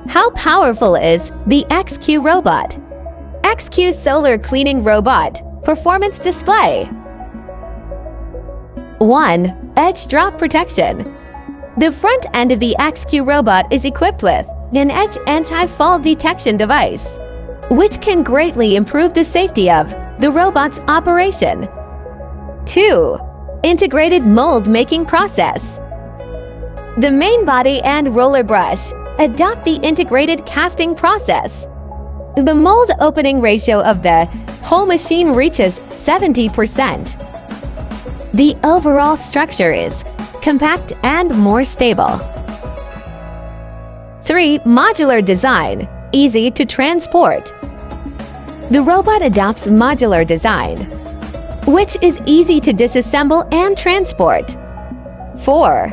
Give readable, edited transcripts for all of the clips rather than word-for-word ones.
How powerful is the XQ Robot? XQ Solar Cleaning Robot Performance Display. 1. Edge Drop Protection. The front end of the XQ Robot is equipped with an edge anti-fall detection device, which can greatly improve the safety of the robot's operation. 2. Integrated mold making process. The main body and roller brush adopt the integrated casting process. The mold opening ratio of the whole machine reaches 70%. The overall structure is compact and more stable. 3. Modular design, easy to transport. The robot adopts modular design, which is easy to disassemble and transport. 4.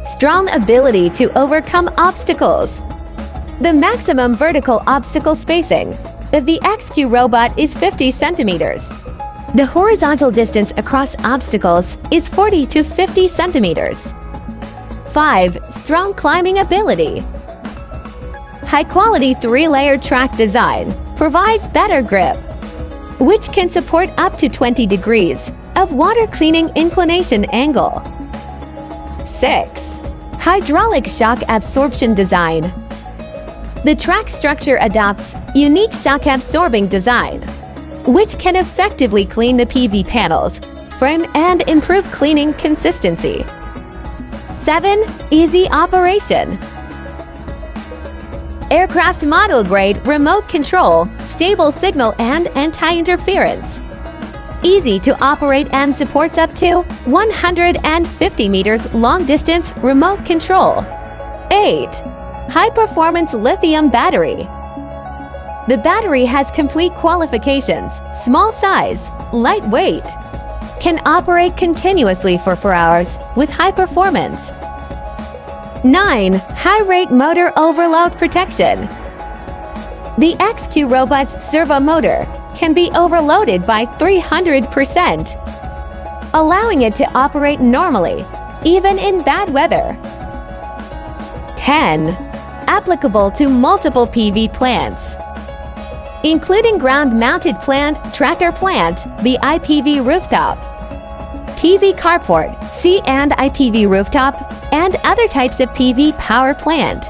Strong ability to overcome obstacles. The maximum vertical obstacle spacing of the XQ Robot is 50 centimeters. The horizontal distance across obstacles is 40 to 50 centimeters. 5. Strong climbing ability. High-quality 3-layer track design provides better grip, which can support up to 20 degrees of water cleaning inclination angle. 6. Hydraulic shock absorption design. The track structure adopts unique shock-absorbing design, which can effectively clean the PV panels, frame, and improve cleaning consistency. 7. Easy operation. Aircraft model grade remote control, stable signal and anti-interference. Easy to operate and supports up to 150 meters long distance remote control. 8. High-performance lithium battery. The battery has complete qualifications, small size, lightweight, can operate continuously for 4 hours with high performance. 9. High-rate motor overload protection. The XQ Robot's servo motor can be overloaded by 300%, allowing it to operate normally, even in bad weather. 10. Applicable to multiple PV plants, including ground-mounted plant, tracker plant, the IPV rooftop, PV carport, C&I PV rooftop, and other types of PV power plant.